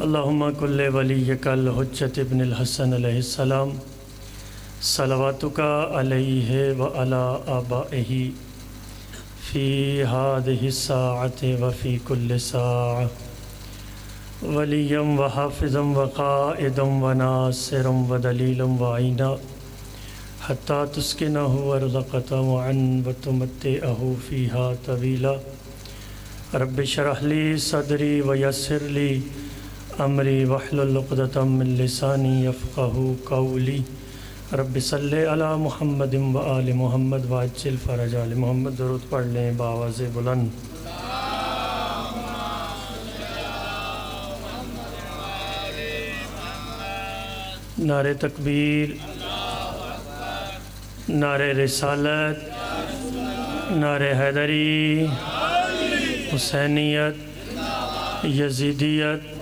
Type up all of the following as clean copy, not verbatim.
اللہم کل ولیک الحجۃ ابن الحسن علیہ السلام صلواتک علیہ وعلی آبائہ فی ہذہ الساعۃ وفی کل ساعۃ ولیا وحافظا وقائدا وناصرا ودلیلا وعینا حتی تسکنہ ارضک طوعا وتمتعہ فیہا طویلا رب اشرح لی صدری ویسر لی امری واحلل عقدۃ من لسانی یفقہوا قولی رب صلی علی محمد وآل محمد وعجل فرج آل محمد۔ درود پڑھ لیں بآواز بلند۔ نعرہ تکبیر، نعرہ رسالت، نعرہ حیدری، حسینیت، یزیدیت،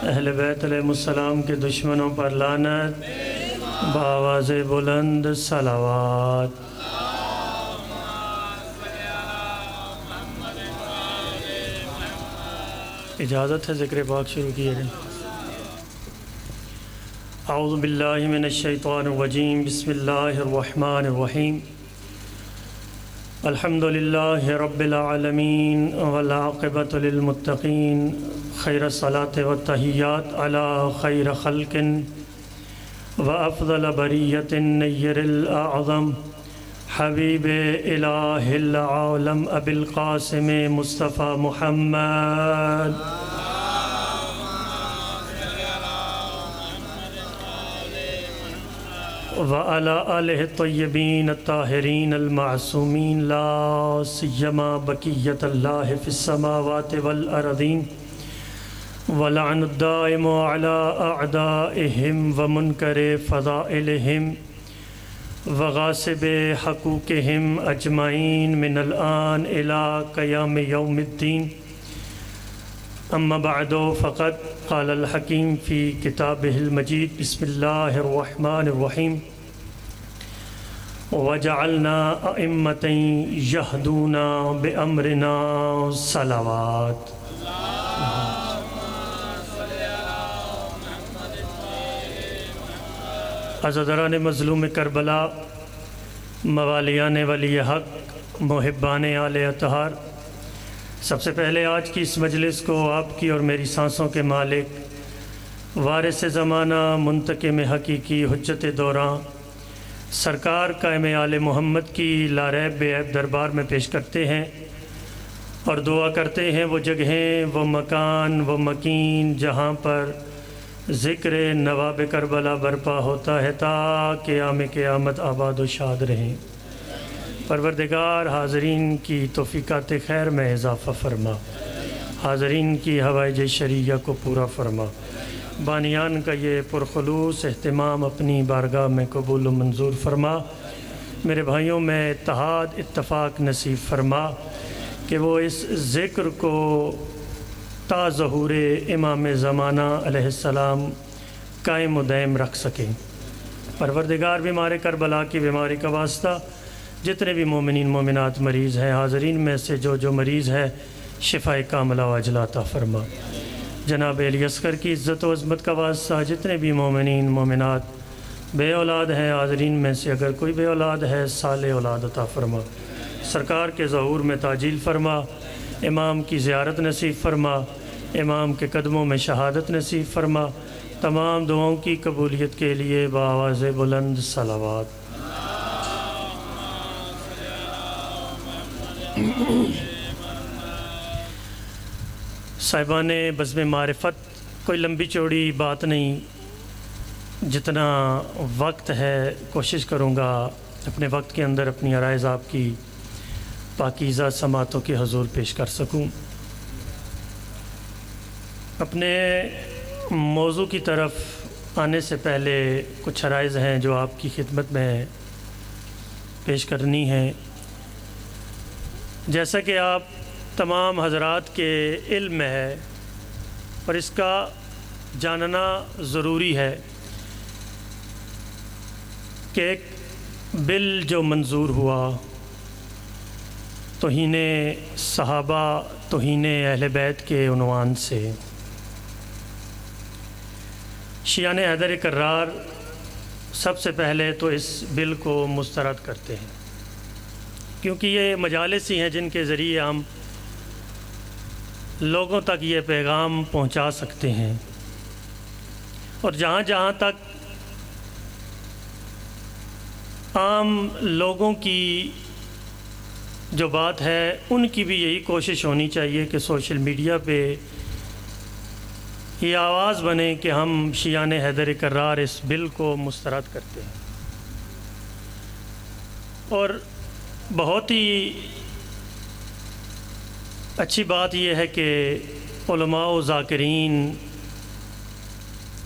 اہل بیت علیہ السلام کے دشمنوں پر لعنت، بآواز بلند صلوات۔ اجازت ہے ذکر پاک شروع کیے جائیں۔ اعوذ باللہ من الشیطان الرجیم، بسم اللہ الرحمن الرحیم۔ الحمد للہ رب العالمین والعاقبۃ للمتقین، خیر الصلاة والتحیات علی خیر خلق وافضل بریۃ النیر الاعظم حبیب الہ العالم ابی القاسم مصطفیٰ محمد وعلی آلہ الطیبین الطاہرین المعصومین، لا سیما بقیۃ اللہ فی السماوات والارضین، ولعن الدائم علی اعدائہم ومنکر فضائلہم وغاصب حقوقہم اجمعین من الآن الی قیام یوم الدین۔ اما بعد فقد قال الحکیم فی کتابہ المجید، بسم اللہ الرحمن الرحیم، وجعلنا ائمۃ یہدون بامرنا صلوات۔ عزاداران مظلوم کربلا، موالیان ولی حق، محبان آل اطہار، سب سے پہلے آج کی اس مجلس کو آپ کی اور میری سانسوں کے مالک، وارث زمانہ، منتقم حقیقی، حجت دوراں، سرکار قائم آل محمد کی لاریب بے عیب دربار میں پیش کرتے ہیں اور دعا کرتے ہیں وہ جگہیں، وہ مکان، وہ مکین جہاں پر ذکر نواب کربلا برپا ہوتا ہے تا قیام قیامت آباد و شاد رہیں۔ پروردگار حاضرین کی توفیقات خیر میں اضافہ فرما، حاضرین کی حوائج شرعیہ کو پورا فرما، بانیان کا یہ پرخلوص اہتمام اپنی بارگاہ میں قبول و منظور فرما۔ میرے بھائیوں میں اتحاد اتفاق نصیب فرما کہ وہ اس ذکر کو تا ظہور امام زمانہ علیہ السلام قائم و دائم رکھ سکیں۔ پروردگار بیمار کربلا کی بیماری کا واسطہ جتنے بھی مومنین مومنات مریض ہیں، حاضرین میں سے جو مریض ہے، شفاء کاملہ و عاجلہ عطا فرما۔ جناب علی اصغر کی عزت و عظمت کا واسطہ جتنے بھی مومنین مومنات بے اولاد ہیں، حاضرین میں سے اگر کوئی بے اولاد ہے، صالح اولاد عطا فرما۔ سرکار کے ظہور میں تعجیل فرما، امام کی زیارت نصیب فرما، امام کے قدموں میں شہادت نصیب فرما۔ تمام دعاؤں کی قبولیت کے لیے بآواز بلند صلوات۔ صاحبان بزم معرفت، کوئی لمبی چوڑی بات نہیں، جتنا وقت ہے کوشش کروں گا اپنے وقت کے اندر اپنی عرائض آپ کی پاکیزہ سماعتوں کے حضور پیش کر سکوں۔ اپنے موضوع کی طرف آنے سے پہلے کچھ عرائض ہیں جو آپ کی خدمت میں پیش کرنی ہیں۔ جیسا کہ آپ تمام حضرات کے علم میں ہے اور اس کا جاننا ضروری ہے کہ ایک بل جو منظور ہوا توہین صحابہ، توہین اہل بیت کے عنوان سے، شیعان حیدر کرار سب سے پہلے تو اس بل کو مسترد کرتے ہیں، کیونکہ یہ مجالس ہی ہیں جن کے ذریعے ہم لوگوں تک یہ پیغام پہنچا سکتے ہیں، اور جہاں جہاں تک عام لوگوں کی جو بات ہے ان کی بھی یہی کوشش ہونی چاہیے کہ سوشل میڈیا پہ یہ آواز بنے کہ ہم شیعان حیدر کرار اس بل کو مسترد کرتے ہیں۔ اور بہت ہی اچھی بات یہ ہے کہ علماء و ذاکرین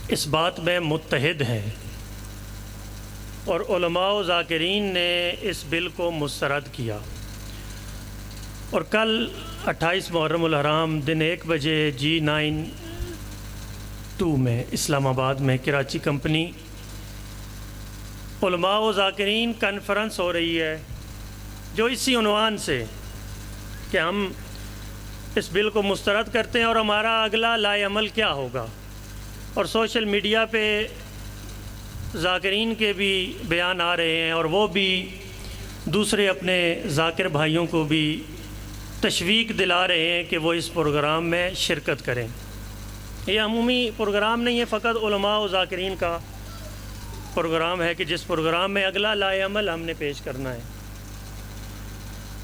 اس بات میں متحد ہیں، اور علماء و ذاکرین نے اس بل کو مسترد کیا، اور کل 28 محرم الحرام دن 1 بجے G92 میں اسلام آباد میں کراچی کمپنی علماء و ذاکرین کانفرنس ہو رہی ہے، جو اسی عنوان سے کہ ہم اس بل کو مسترد کرتے ہیں اور ہمارا اگلا لائے عمل کیا ہوگا، اور سوشل میڈیا پہ ذاکرین کے بھی بیان آ رہے ہیں، اور وہ بھی دوسرے اپنے ذاکر بھائیوں کو بھی تشویق دلا رہے ہیں کہ وہ اس پروگرام میں شرکت کریں۔ یہ عمومی پروگرام نہیں ہے، فقط علماء و ذاکرین کا پروگرام ہے کہ جس پروگرام میں اگلا لائے عمل ہم نے پیش کرنا ہے۔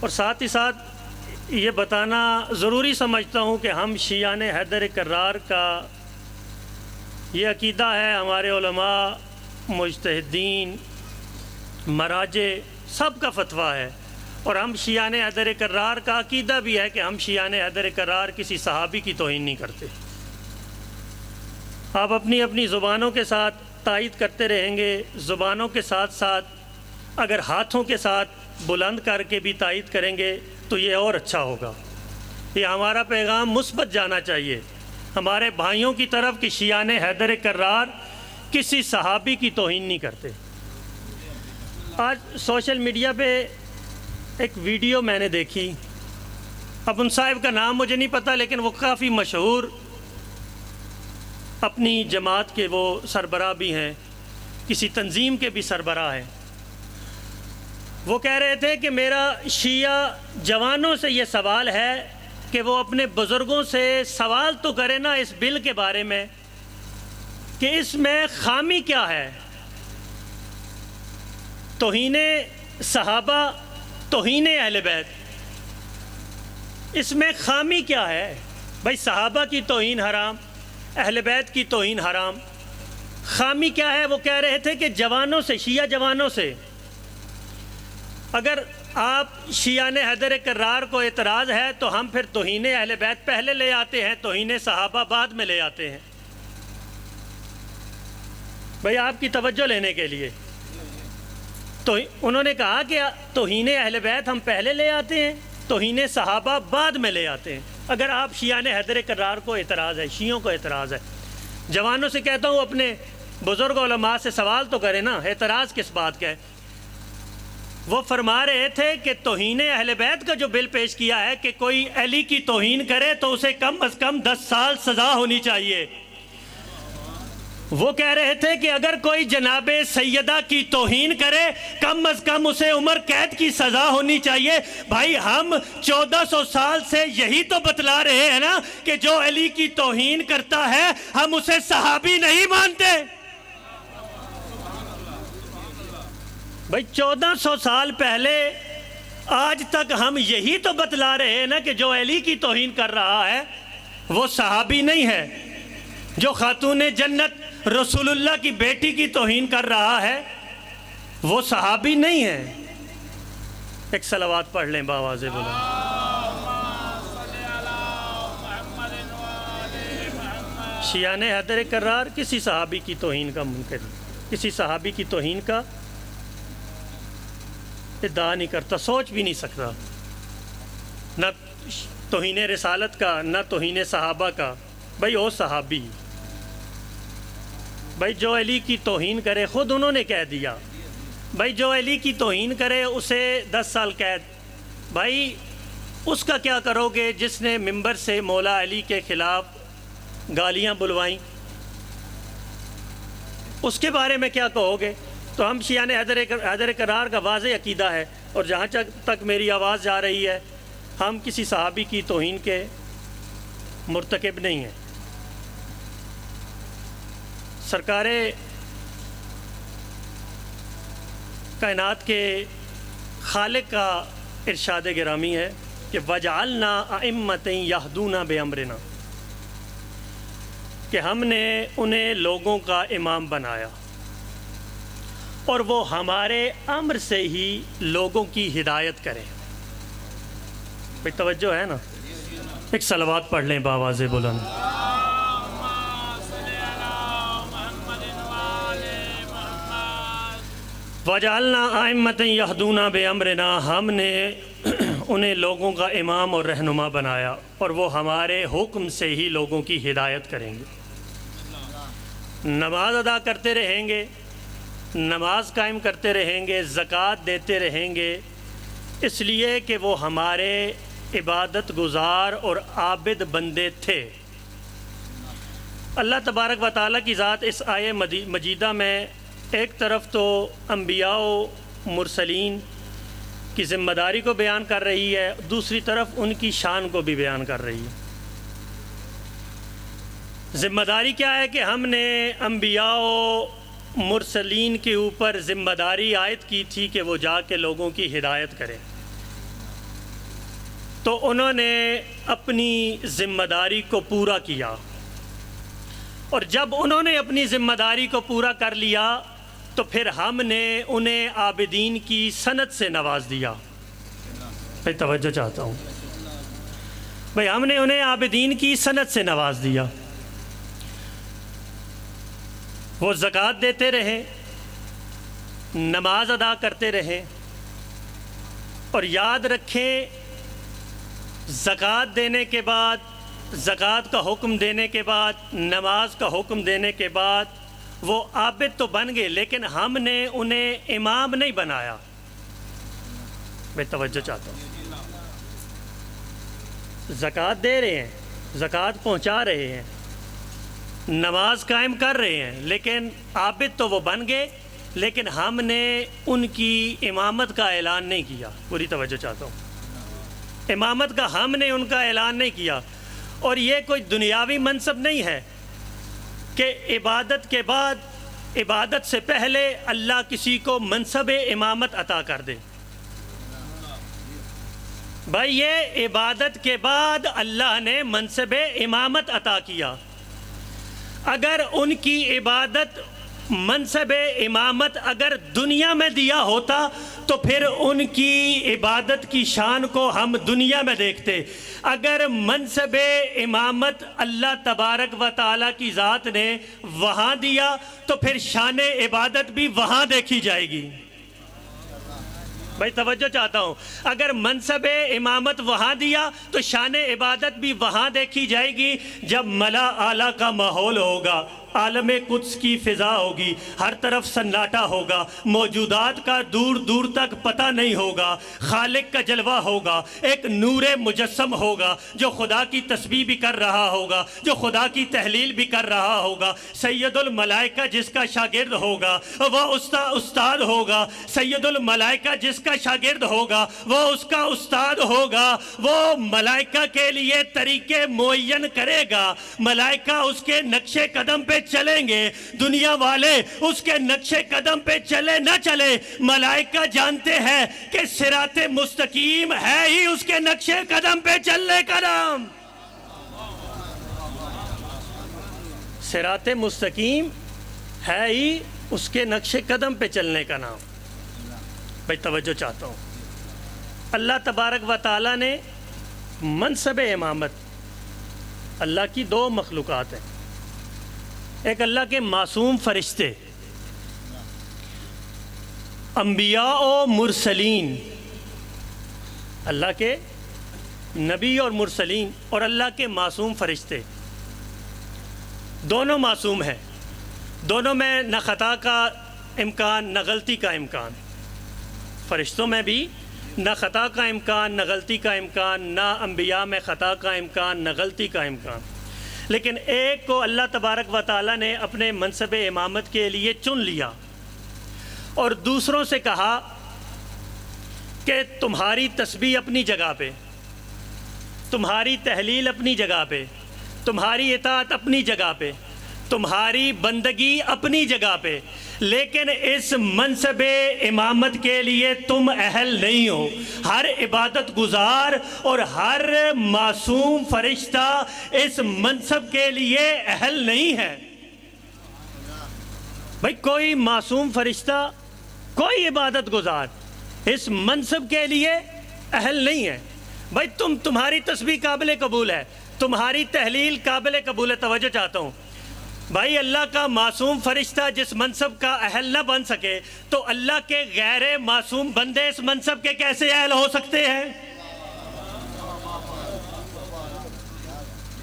اور ساتھ ہی ساتھ یہ بتانا ضروری سمجھتا ہوں کہ ہم شیعان حیدر کرار کا یہ عقیدہ ہے، ہمارے علماء، مجتہدین، مراجع سب کا فتویٰ ہے، اور ہم شیعان حیدر کرار کا عقیدہ بھی ہے کہ ہم شیعان حیدر کرار کسی صحابی کی توہین نہیں کرتے۔ آپ اپنی اپنی زبانوں کے ساتھ تائید کرتے رہیں گے، زبانوں کے ساتھ ساتھ اگر ہاتھوں کے ساتھ بلند کر کے بھی تائید کریں گے تو یہ اور اچھا ہوگا۔ یہ ہمارا پیغام مثبت جانا چاہیے ہمارے بھائیوں کی طرف کہ شیعان حیدر کرار کسی صحابی کی توہین نہیں کرتے۔ آج سوشل میڈیا پہ ایک ویڈیو میں نے دیکھی، اب ان صاحب کا نام مجھے نہیں پتہ، لیکن وہ کافی مشہور اپنی جماعت کے وہ سربراہ بھی ہیں، کسی تنظیم کے بھی سربراہ ہیں۔ وہ کہہ رہے تھے کہ میرا شیعہ جوانوں سے یہ سوال ہے کہ وہ اپنے بزرگوں سے سوال تو کرے نا اس بل کے بارے میں کہ اس میں خامی کیا ہے، توہین صحابہ، توہین اہل بیت، اس میں خامی کیا ہے؟ بھائی صحابہ کی توہین حرام، اہل بیت کی توہین حرام، خامی کیا ہے؟ وہ کہہ رہے تھے کہ جوانوں سے، شیعہ جوانوں سے اگر آپ شیعان حیدر کرار کو اعتراض ہے تو ہم پھر توہین اہل بیت پہلے لے آتے ہیں، توہین صحابہ بعد میں لے آتے ہیں۔ بھئی آپ کی توجہ لینے کے لیے تو انہوں نے کہا کہ توہین اہل بیت ہم پہلے لے آتے ہیں، توہین صحابہ بعد میں لے آتے ہیں۔ اگر آپ شیعان حیدر کرار کو اعتراض ہے، شیعوں کو اعتراض ہے، جوانوں سے کہتا ہوں اپنے بزرگ علماء سے سوال تو کریں نا، اعتراض کس بات کا ہے؟ وہ فرما رہے تھے کہ توہین اہل بیت کا جو بل پیش کیا ہے کہ کوئی علی کی توہین کرے تو اسے کم از کم 10 سال سزا ہونی چاہیے۔ وہ کہہ رہے تھے کہ اگر کوئی جناب سیدہ کی توہین کرے کم از کم اسے عمر قید کی سزا ہونی چاہیے۔ بھائی ہم 1400 سال سے یہی تو بتلا رہے ہیں نا کہ جو علی کی توہین کرتا ہے ہم اسے صحابی نہیں مانتے۔ بھائی 1400 سال پہلے آج تک ہم یہی تو بتلا رہے ہیں نا کہ جو علی کی توہین کر رہا ہے وہ صحابی نہیں ہے، جو خاتون جنت رسول اللہ کی بیٹی کی توہین کر رہا ہے وہ صحابی نہیں ہے۔ ایک صلوات پڑھ لیں باواز بلند۔ شیعان حیدر کرار کسی صحابی کی توہین کا منکر نہیں، کسی صحابی کی توہین کا ادعا نہیں کرتا، سوچ بھی نہیں سکتا، نہ توہین رسالت کا نہ توہین صحابہ کا۔ بھائی او صحابی، بھائی جو علی کی توہین کرے، خود انہوں نے کہہ دیا، بھائی جو علی کی توہین کرے اسے 10 سال قید۔ بھائی اس کا کیا کرو گے جس نے ممبر سے مولا علی کے خلاف گالیاں بلوائیں؟ اس کے بارے میں کیا کہو گے؟ تو ہم شیعہ حیدر کرار کا واضح عقیدہ ہے، اور جہاں تک میری آواز جا رہی ہے، ہم کسی صحابی کی توہین کے مرتکب نہیں ہیں۔ سرکار کائنات کے خالق کا ارشاد گرامی ہے کہ وَجَعَلْنَا أَئِمَّةً يَهْدُونَ بِأَمْرِنَا، کہ ہم نے انہیں لوگوں کا امام بنایا اور وہ ہمارے امر سے ہی لوگوں کی ہدایت کریں۔ بھئی توجہ ہے نا؟ ایک صلوات پڑھ لیں باواز بلند۔ وَجَعَلْنَا أَئِمَّةً يَهْدُونَ بِأَمْرِنَا، ہم نے انہیں لوگوں کا امام اور رہنما بنایا اور وہ ہمارے حکم سے ہی لوگوں کی ہدایت کریں گے۔ نماز ادا کرتے رہیں گے، نماز قائم کرتے رہیں گے، زکوٰۃ دیتے رہیں گے، اس لیے کہ وہ ہمارے عبادت گزار اور عابد بندے تھے۔ اللہ تبارک و تعالیٰ کی ذات اس آیہ مجیدہ میں ایک طرف تو انبیاء و مرسلین کی ذمہ داری کو بیان کر رہی ہے، دوسری طرف ان کی شان کو بھی بیان کر رہی ہے۔ ذمہ داری کیا ہے کہ ہم نے انبیاء و مرسلین کے اوپر ذمہ داری عائد کی تھی کہ وہ جا کے لوگوں کی ہدایت کریں، تو انہوں نے اپنی ذمہ داری کو پورا کیا، اور جب انہوں نے اپنی ذمہ داری کو پورا کر لیا تو پھر ہم نے انہیں عابدین کی سند سے نواز دیا۔ میں توجہ چاہتا ہوں بھئی، ہم نے انہیں عابدین کی سند سے نواز دیا۔ وہ زکوٰۃ دیتے رہے، نماز ادا کرتے رہے، اور یاد رکھیں زکوٰۃ دینے کے بعد، زکوٰۃ کا حکم دینے کے بعد، نماز کا حکم دینے کے بعد وہ عابد تو بن گئے، لیکن ہم نے انہیں امام نہیں بنایا۔ میں توجہ چاہتا ہوں، زکوٰۃ دے رہے ہیں، زکوٰۃ پہنچا رہے ہیں، نماز قائم کر رہے ہیں، لیکن عابد تو وہ بن گئے، لیکن ہم نے ان کی امامت کا اعلان نہیں کیا۔ پوری توجہ چاہتا ہوں، امامت کا ہم نے ان کا اعلان نہیں کیا۔ اور یہ کوئی دنیاوی منصب نہیں ہے کہ عبادت کے بعد، عبادت سے پہلے اللہ کسی کو منصب امامت عطا کر دے۔ بھائی، یہ عبادت کے بعد اللہ نے منصب امامت عطا کیا۔ اگر ان کی عبادت، منصب امامت اگر دنیا میں دیا ہوتا تو پھر ان کی عبادت کی شان کو ہم دنیا میں دیکھتے۔ اگر منصب امامت اللہ تبارک و تعالیٰ کی ذات نے وہاں دیا تو پھر شان عبادت بھی وہاں دیکھی جائے گی۔ بھائی توجہ چاہتا ہوں، اگر منصب امامت وہاں دیا تو شان عبادت بھی وہاں دیکھی جائے گی۔ جب ملا اعلیٰ کا ماحول ہوگا، عالم قدس کی فضا ہوگی، ہر طرف سناٹا ہوگا، موجودات کا دور دور تک پتہ نہیں ہوگا، خالق کا جلوہ ہوگا، ایک نور مجسم ہوگا جو خدا کی تسبیح بھی کر رہا ہوگا، جو خدا کی تحلیل بھی کر رہا ہوگا۔ سید الملائکہ جس کا شاگرد ہوگا وہ استاد ہوگا، سید الملائکہ جس کا شاگرد ہوگا وہ اس کا استاد ہوگا۔ وہ ملائکہ کے لیے طریقے معین کرے گا، ملائکہ اس کے نقش قدم پہ چلیں گے، دنیا والے اس کے نقش قدم پہ چلے نہ چلے، ملائکہ جانتے ہیں کہ صراط مستقیم ہے ہی اس کے نقش قدم پہ چلنے کا نام۔ صراط مستقیم ہے ہی اس کے نقش قدم پہ چلنے کا نام۔ بھائی توجہ چاہتا ہوں، اللہ تبارک و تعالیٰ نے منصب امامت، اللہ کی دو مخلوقات ہیں، ایک اللہ کے معصوم فرشتے انبیاء و مرسلین، اللہ کے نبی اور مرسلین، اور اللہ کے معصوم فرشتے، دونوں معصوم ہیں، دونوں میں نہ خطا کا امکان نہ غلطی کا امکان۔ فرشتوں میں بھی نہ خطا کا امکان نہ غلطی کا امکان، نہ انبیاء میں خطا کا امکان نہ غلطی کا امکان۔ لیکن ایک کو اللہ تبارک و تعالیٰ نے اپنے منصب امامت کے لیے چن لیا اور دوسروں سے کہا کہ تمہاری تسبیح اپنی جگہ پہ، تمہاری تحلیل اپنی جگہ پہ، تمہاری اطاعت اپنی جگہ پہ، تمہاری بندگی اپنی جگہ پہ، لیکن اس منصب امامت کے لیے تم اہل نہیں ہو۔ ہر عبادت گزار اور ہر معصوم فرشتہ اس منصب کے لیے اہل نہیں ہے۔ بھائی کوئی معصوم فرشتہ، کوئی عبادت گزار اس منصب کے لیے اہل نہیں ہے۔ بھائی تمہاری تسبیح قابل قبول ہے، تمہاری تحلیل قابل قبول ہے۔ توجہ چاہتا ہوں بھائی، اللہ کا معصوم فرشتہ جس منصب کا اہل نہ بن سکے تو اللہ کے غیر معصوم بندے اس منصب کے کیسے اہل ہو سکتے ہیں؟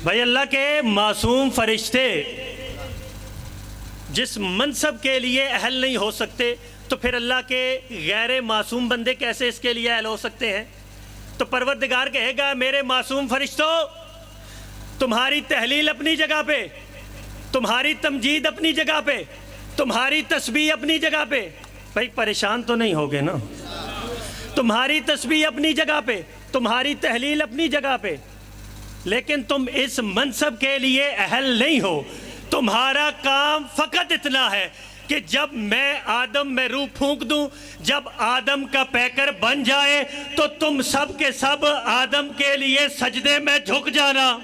بھائی اللہ کے معصوم فرشتے جس منصب کے لیے اہل نہیں ہو سکتے تو پھر اللہ کے غیر معصوم بندے کیسے اس کے لیے اہل ہو سکتے ہیں؟ تو پروردگار کہے گا میرے معصوم فرشتوں، تمہاری تحلیل اپنی جگہ پہ، تمہاری تمجید اپنی جگہ پہ، تمہاری تسبیح اپنی جگہ پہ۔ بھائی پریشان تو نہیں ہوگے نا؟ تمہاری تسبیح اپنی جگہ پہ، تمہاری تحلیل اپنی جگہ پہ، لیکن تم اس منصب کے لیے اہل نہیں ہو۔ تمہارا کام فقط اتنا ہے کہ جب میں آدم میں روح پھونک دوں، جب آدم کا پیکر بن جائے تو تم سب کے سب آدم کے لیے سجدے میں جھک جانا۔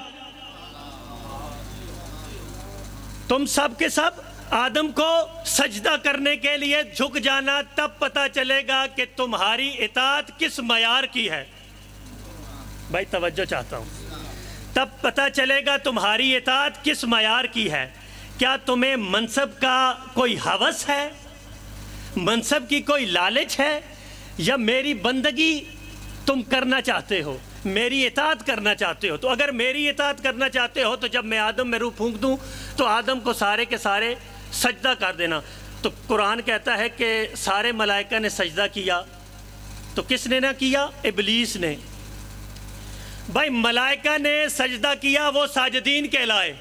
تم سب کے سب آدم کو سجدہ کرنے کے لیے جھک جانا، تب پتہ چلے گا کہ تمہاری اطاعت کس معیار کی ہے۔ بھائی توجہ چاہتا ہوں، تب پتہ چلے گا تمہاری اطاعت کس معیار کی ہے۔ کیا تمہیں منصب کا کوئی ہوس ہے، منصب کی کوئی لالچ ہے، یا میری بندگی تم کرنا چاہتے ہو، میری اطاعت کرنا چاہتے ہو؟ تو اگر میری اطاعت کرنا چاہتے ہو تو جب میں آدم میں روح پھونک دوں تو آدم کو سارے کے سارے سجدہ کر دینا۔ تو قرآن کہتا ہے کہ سارے ملائکہ نے سجدہ کیا، تو کس نے نہ کیا؟ ابلیس نے۔ بھائی ملائکہ نے سجدہ کیا، وہ ساجدین کہلائے۔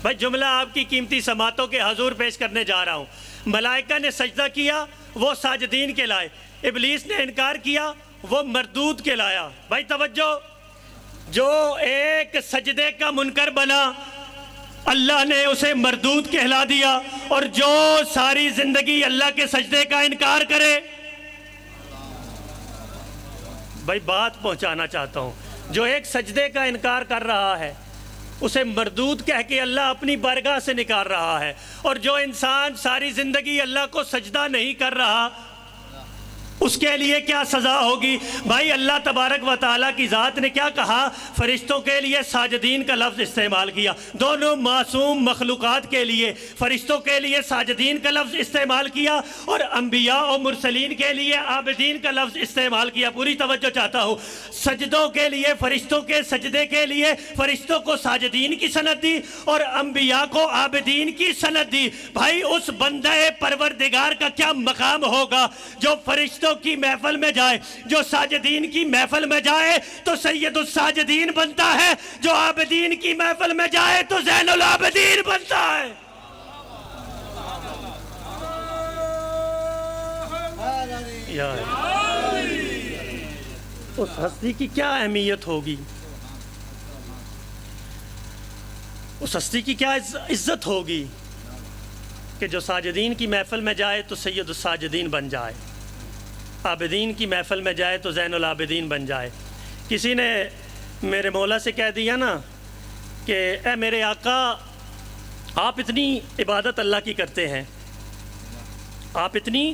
بھائی جملہ آپ کی قیمتی سماعتوں کے حضور پیش کرنے جا رہا ہوں۔ ملائکہ نے سجدہ کیا، وہ ساجدین کہلائے۔ ابلیس نے انکار کیا، وہ مردود کہلایا۔ بھائی توجہ، جو ایک سجدے کا منکر بنا اللہ نے اسے مردود کہلا دیا، اور جو ساری زندگی اللہ کے سجدے کا انکار کرے۔ بھائی بات پہنچانا چاہتا ہوں، جو ایک سجدے کا انکار کر رہا ہے اسے مردود کہہ کے اللہ اپنی بارگاہ سے نکال رہا ہے، اور جو انسان ساری زندگی اللہ کو سجدہ نہیں کر رہا اس کے لیے کیا سزا ہوگی؟ بھائی اللہ تبارک و تعالیٰ کی ذات نے کیا کہا؟ فرشتوں کے لیے ساجدین کا لفظ استعمال کیا، دونوں معصوم مخلوقات کے لیے فرشتوں کے لیے ساجدین کا لفظ استعمال کیا، اور انبیاء و مرسلین کے لیے عابدین کا لفظ استعمال کیا۔ پوری توجہ چاہتا ہوں، سجدوں کے لیے، فرشتوں کے سجدے کے لیے فرشتوں کو ساجدین کی سند دی اور انبیاء کو عابدین کی سند دی۔ بھائی اس بندہ پروردگار کا کیا مقام ہوگا جو فرشتوں کی محفل میں جائے، جو ساجدین کی محفل میں جائے تو سید الساجدین بنتا ہے، جو عابدین کی محفل میں جائے تو زین العابدین بنتا ہے۔ اس ہستی کی کیا اہمیت ہوگی، اس ہستی کی کیا عزت ہوگی کہ جو ساجدین کی محفل میں جائے تو سید الساجدین بن جائے، عابدین کی محفل میں جائے تو زین العابدین بن جائے۔ کسی نے میرے مولا سے کہہ دیا نا کہ اے میرے آقا، آپ اتنی عبادت اللہ کی کرتے ہیں، آپ اتنی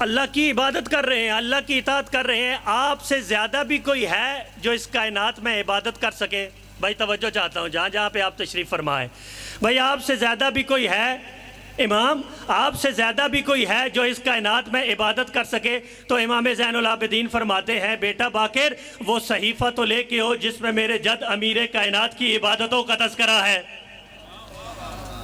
اللہ کی عبادت کر رہے ہیں، اللہ کی اطاعت کر رہے ہیں، آپ سے زیادہ بھی کوئی ہے جو اس کائنات میں عبادت کر سکے؟ بھائی توجہ چاہتا ہوں، جہاں جہاں پہ آپ تشریف فرمائے، بھائی آپ سے زیادہ بھی کوئی ہے امام، آپ سے زیادہ بھی کوئی ہے جو اس کائنات میں عبادت کر سکے؟ تو امام زین العابدین فرماتے ہیں بیٹا باقر، وہ صحیفہ تو لے کے ہو جس میں میرے جد امیر کائنات کی عبادتوں کا تذکرہ ہے۔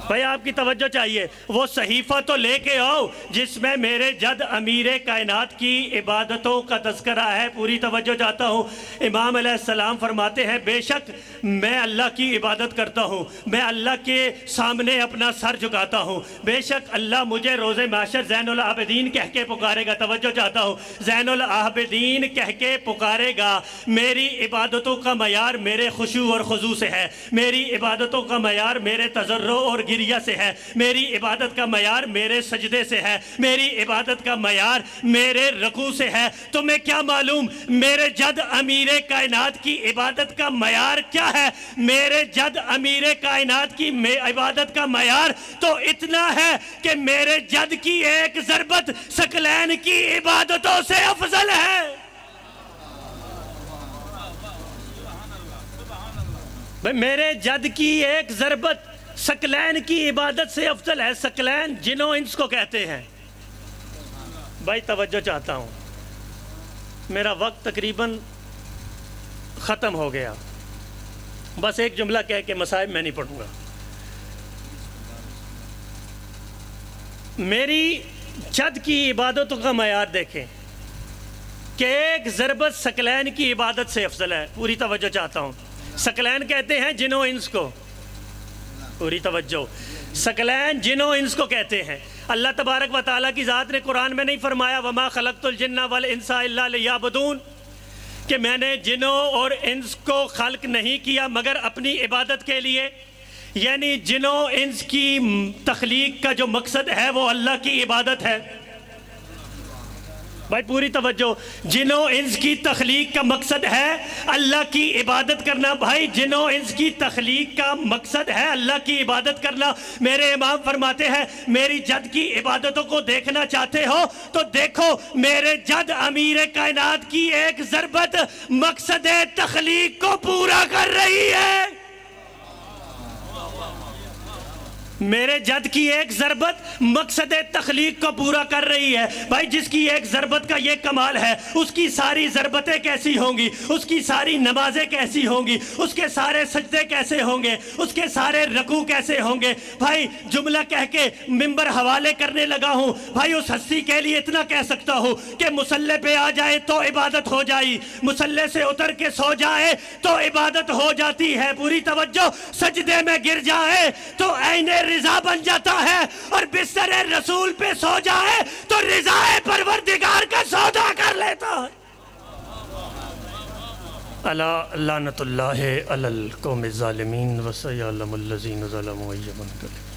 بھائی آپ کی توجہ چاہیے، وہ صحیفہ تو لے کے آؤ جس میں میرے جد امیر کائنات کی عبادتوں کا تذکرہ ہے۔ پوری توجہ چاہتا ہوں۔ امام علیہ السلام فرماتے ہیں بے شک میں اللہ کی عبادت کرتا ہوں، میں اللہ کے سامنے اپنا سر جھکاتا ہوں، بے شک اللہ مجھے روز محشر زین العابدین کہہ کے پکارے گا۔ توجہ چاہتا ہوں، زین العابدین کہہ کے پکارے گا۔ میری عبادتوں کا معیار میرے خشوع اور خضوع سے ہے، میری عبادتوں کا معیار میرے تضرع اور گریہ سے ہے، میری عبادت کا معیار میرے سجدے سے ہے، میری عبادت کا معیار میرے رکوع سے ہے۔ تمہیں کیا معلوم میرے جد امیر کائنات کی عبادت کا معیار کیا ہے؟ میرے جد امیر کائنات کی عبادت کا معیار تو اتنا ہے کہ میرے جد کی ایک ضربت ثقلین کی عبادتوں سے افضل ہے۔ میرے جد کی ایک ضربت ثقلین کی عبادت سے افضل ہے۔ ثقلین جنوں انس کو کہتے ہیں۔ بھائی توجہ چاہتا ہوں، میرا وقت تقریباً ختم ہو گیا، بس ایک جملہ کہہ کے مصائب میں نہیں پڑھوں گا۔ میری جد کی عبادتوں کا معیار دیکھیں کہ ایک ضربت ثقلین کی عبادت سے افضل ہے۔ پوری توجہ چاہتا ہوں۔ ثقلین کہتے ہیں جنوں انس کو، پوری توجہ، ثقلین جنوں انس کو کہتے ہیں۔ اللہ تبارک و تعالیٰ کی ذات نے قرآن میں نہیں فرمایا وَمَا خَلَقْتُ الْجِنَّ وَالْإِنسَ إِلَّا لِيَعْبُدُونَ، کہ میں نے جنوں اور انس کو خلق نہیں کیا مگر اپنی عبادت کے لیے؟ یعنی جنوں انس کی تخلیق کا جو مقصد ہے وہ اللہ کی عبادت ہے۔ بھائی پوری توجہ، جنوں انس کی تخلیق کا مقصد ہے اللہ کی عبادت کرنا۔ بھائی جنوں انس کی تخلیق کا مقصد ہے اللہ کی عبادت کرنا۔ میرے امام فرماتے ہیں میری جد کی عبادتوں کو دیکھنا چاہتے ہو تو دیکھو میرے جد امیر کائنات کی ایک ضربت مقصد تخلیق کو پورا کر رہی ہے۔ میرے جد کی ایک ضربت مقصد تخلیق کو پورا کر رہی ہے۔ بھائی جس کی ایک ضربت کا یہ کمال ہے، اس کی ساری ضربتیں کیسی ہوں گی، اس کی ساری نمازیں کیسی ہوں گی، اس کے سارے سجدے کیسے ہوں گے، اس کے سارے رکوع کیسے ہوں گے۔ بھائی جملہ کہہ کے ممبر حوالے کرنے لگا ہوں، بھائی اس ہستی کے لیے اتنا کہہ سکتا ہوں کہ مصلی پہ آ جائے تو عبادت ہو جائی، مصلی سے اتر کے سو جائے تو عبادت ہو جاتی ہے۔ پوری توجہ، سجدے میں گر جائے تو عین رضا بن جاتا ہے، اور بستر رسول پہ سو جائے تو رضا پروردگار کا سودا کر لیتا ہے۔ الا لعنت اللہ علی القوم الظالمین وسیعلم الذین ظلموا ای منقلب۔